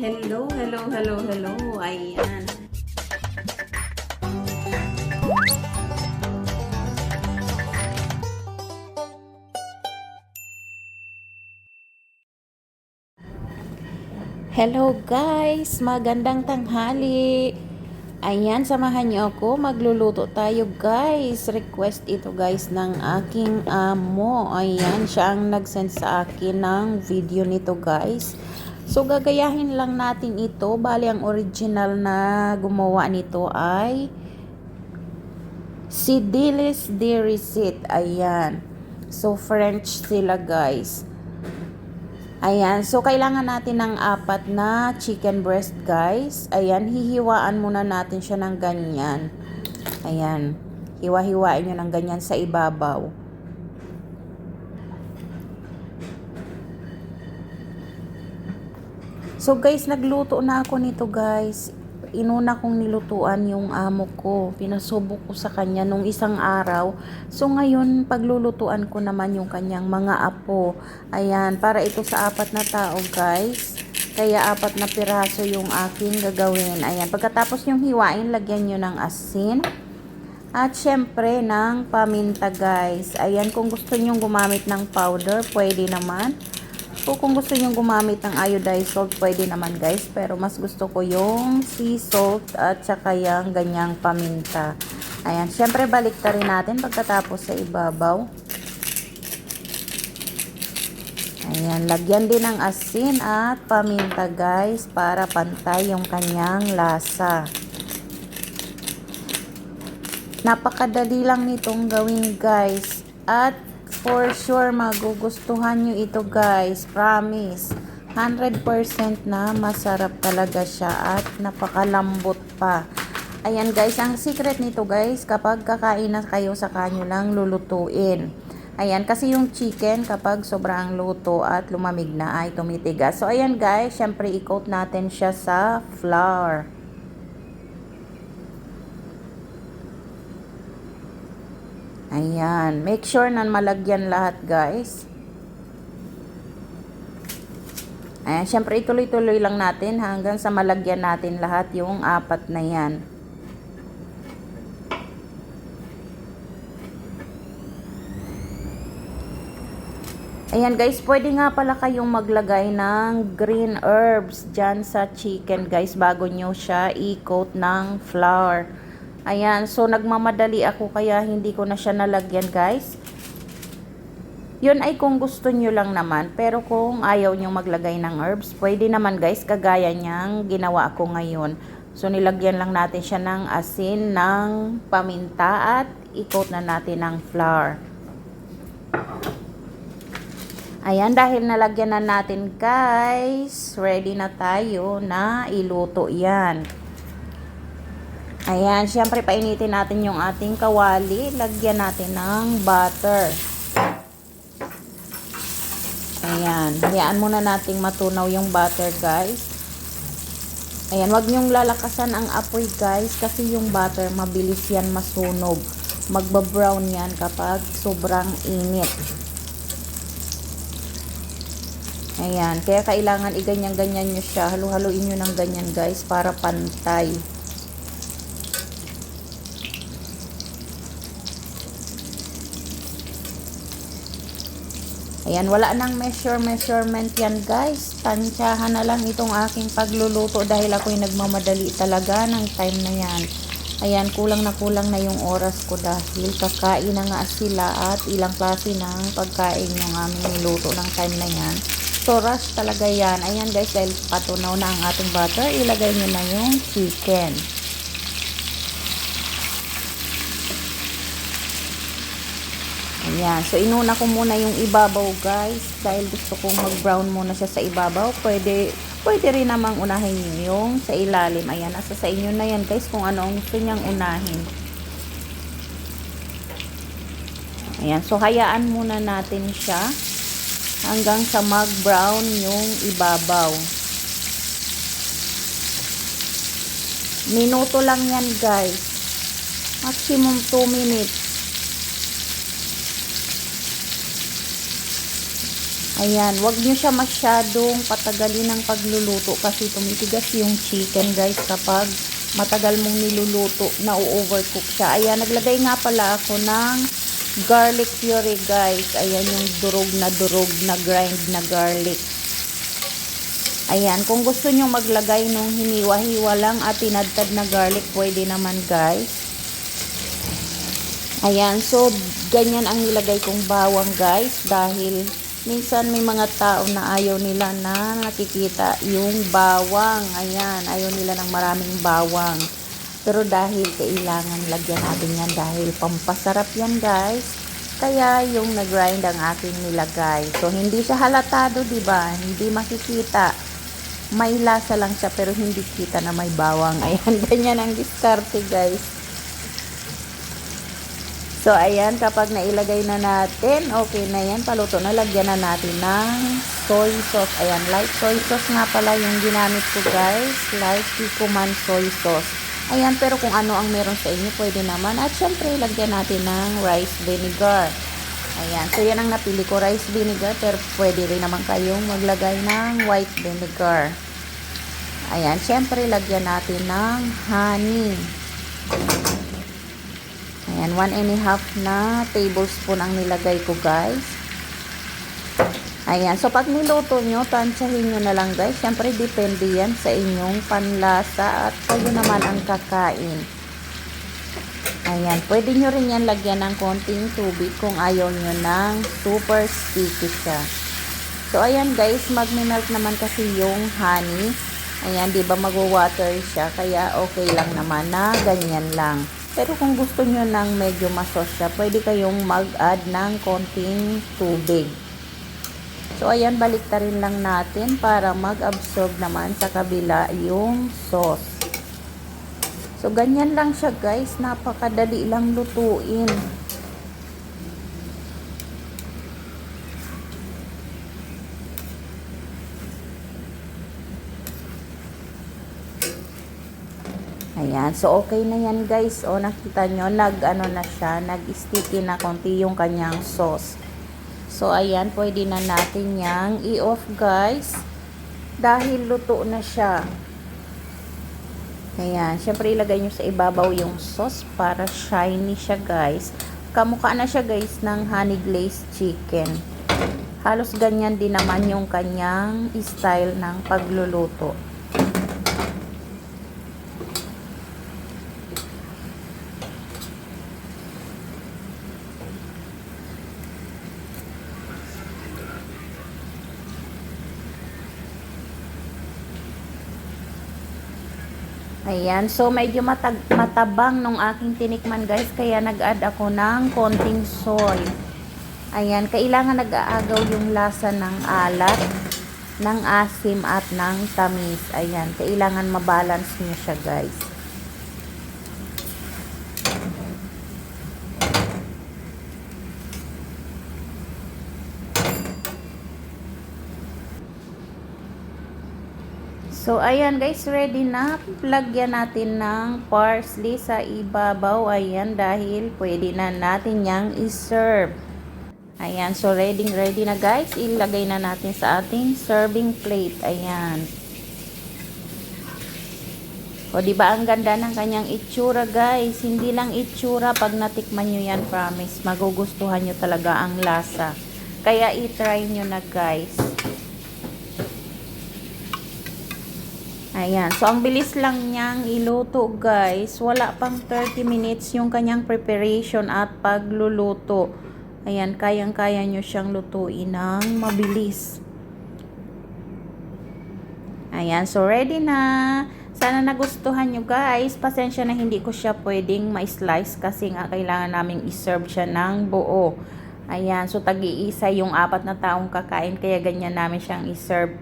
Hello, hello, hello, hello. Ayan. Hello guys, magandang tanghali. Ayan, samahan niyo ako. Magluluto tayo guys. Request ito guys ng aking amo. Ayan, siya ang nag-send sa akin ng video nito guys. So, gagayahin lang natin ito. Bali, ang original na gumawa nito ay si Dilis de Recit. Ayan. So, French sila guys. Ayan, so kailangan natin ng 4 na chicken breast guys. Ayan, hihiwaan muna natin siya ng ganyan. Ayan, hiwa-hiwain nyo ng ganyan sa ibabaw. So guys, nagluto na ako nito guys. Inuna kong nilutuan yung amo ko. Pinasubok ko sa kanya nung isang araw. So ngayon, paglulutuan ko naman yung kanyang mga apo. Ayan, para ito sa 4 na tao guys. Kaya 4 na piraso yung aking gagawin. Ayan, pagkatapos yung hiwain, lagyan nyo ng asin. At syempre ng paminta guys. Ayan, kung gusto nyo gumamit ng powder, pwede naman. O kung gusto nyo gumamit ng iodized salt, pwede naman guys. Pero mas gusto ko yung sea salt at saka yung ganyang paminta. Ayan, syempre balik ta rin natin pagkatapos sa ibabaw. Ayan, lagyan din ng asin at paminta guys para pantay yung kanyang lasa. Napakadali lang nitong gawin guys. At for sure magugustuhan nyo ito guys. Promise. 100% na masarap talaga siya at napakalambot pa. Ayan guys, ang secret nito guys, kapag kakain na kayo sa kanyo lang lulutuin. Ayan, kasi yung chicken kapag sobrang luto at lumamig na ay tumitigas. So ayan guys, syempre i-coat natin siya sa flour. Ayan, make sure na malagyan lahat guys. Ayan, syempre ituloy-tuloy lang natin hanggang sa malagyan natin lahat yung 4 na yan. Ayan guys, pwede nga pala kayong maglagay ng green herbs dyan sa chicken guys bago nyo siya i-coat ng flour. Ayan, so nagmamadali ako kaya hindi ko na siya nalagyan guys. Yun ay kung gusto nyo lang naman. Pero kung ayaw nyo maglagay ng herbs, pwede naman guys, kagaya niyang ginawa ko ngayon. So nilagyan lang natin siya ng asin, ng paminta at i-coat na natin ng flour. Ayan, dahil nalagyan na natin guys, ready na tayo na iluto yan. Ayan, syempre painitin natin yung ating kawali. Lagyan natin ng butter. Ayan, hayaan muna nating matunaw yung butter guys. Ayan, wag nyong lalakasan ang apoy guys kasi yung butter mabilis yan masunog. Magba-brown yan kapag sobrang init. Ayan, kaya kailangan iganyan-ganyan nyo siya. Halu-haluin nyo ng ganyan guys para pantay. Ayan, wala nang measurement yan guys. Tansyahan na lang itong aking pagluluto dahil ako'y nagmamadali talaga ng time na yan. Ayan, kulang na yung oras ko dahil kakain na nga sila at ilang klase ng pagkain yung aming niluto ng time na yan. So, rush talaga yan. Ayan guys, dahil patunaw na ang ating butter, ilagay nyo na yung chicken. Ayan, so inuna ko muna yung ibabaw guys dahil gusto kong mag-brown muna siya sa ibabaw. Pwede rin namang unahin nyo yung sa ilalim. Ayan, nasa sa inyo na yan guys kung ano ang gusto nyang unahin. Ayan, so hayaan muna natin siya hanggang sa mag-brown yung ibabaw. Minuto lang yan guys. Maximum 2 minutes. Ayan, wag nyo siya masyadong patagalin ng pagluluto kasi tumitigas yung chicken guys kapag matagal mong niluluto, na-overcook siya. Ayan, naglagay nga pala ako ng garlic puree guys. Ayan yung durog na grind na garlic. Ayan, kung gusto nyo maglagay nung hiniwa-hiwa lang at tinadtad na garlic, pwede naman guys. Ayan, so ganyan ang nilagay kong bawang guys dahil minsan may mga tao na ayaw nila na nakikita yung bawang. Ayan, ayaw nila ng maraming bawang. Pero dahil kailangan lagyan natin yan dahil pampasarap yan guys. Kaya yung nag-grind ang aking nilagay. So hindi siya halatado, diba? Hindi makikita. May lasa lang siya pero hindi kita na may bawang. Ayan, ganyan ang diskarte guys. So, ayan, kapag nailagay na natin, okay na yan, paluto na, lagyan na natin ng soy sauce. Ayan, light soy sauce nga pala yung ginamit ko, guys. Light Kikkoman soy sauce. Ayan, pero kung ano ang meron sa inyo, pwede naman. At syempre, lagyan natin ng rice vinegar. Ayan, so yan ang napili ko, rice vinegar, pero pwede rin naman kayong maglagay ng white vinegar. Ayan, syempre, lagyan natin ng honey. Ayan, 1.5 na tablespoon ang nilagay ko guys. Ayan, so pag niluto nyo, tansyahin nyo na lang guys. Siyempre, depende yan sa inyong panlasa at kayo naman ang kakain. Ayan, pwede nyo rin yan lagyan ng konting tubig kung ayaw nyo ng super sticky siya. So, ayan guys, magme-melt naman kasi yung honey. Ayan, diba mag-water siya, kaya okay lang naman na ganyan lang. Pero kung gusto nyo ng medyo masos siya, pwede kayong mag-add ng konting tubig. So, ayan, baliktarin lang natin para mag-absorb naman sa kabila yung sauce. So, ganyan lang siya guys. Napakadali lang lutuin. Ayan, so okay na yan guys. O, nakita nyo, nag-ano na siya, nag-sticky na konti yung kanyang sauce. So, ayan, pwede na natin yang i-off guys. Dahil luto na siya. Ayan, syempre ilagay nyo sa ibabaw yung sauce para shiny siya guys. Kamukha na siya guys ng honey glazed chicken. Halos ganyan din naman yung kanyang style ng pagluluto. Ayan, so medyo matabang nung aking tinikman guys, kaya nag-add ako ng konting soy. Ayan, kailangan nag-aagaw yung lasa ng alat, ng asim at ng tamis. Ayan, kailangan mabalance nyo siya guys. So, ayan guys, ready na. Lagyan natin ng parsley sa ibabaw. Ayan, dahil pwede na natin yang i-serve. Ayan, so ready na guys. Ilagay na natin sa ating serving plate. Ayan. O, diba ang ganda ng kanyang itsura guys. Hindi lang itsura, pag natikman nyo yan, promise, magugustuhan nyo talaga ang lasa. Kaya i-try nyo na guys. Ayan. So, ang bilis lang niyang iluto, guys. Wala pang 30 minutes yung kanyang preparation at pagluluto. Ayan. Kayang-kaya nyo siyang lutuin ng mabilis. Ayan. So, ready na. Sana nagustuhan nyo, guys. Pasensya na hindi ko siya pwedeng ma-slice kasi nga kailangan naming i-serve siya ng buo. Ayan. So, tag-iisa yung 4 na taong kakain. Kaya ganyan namin siyang i-serve.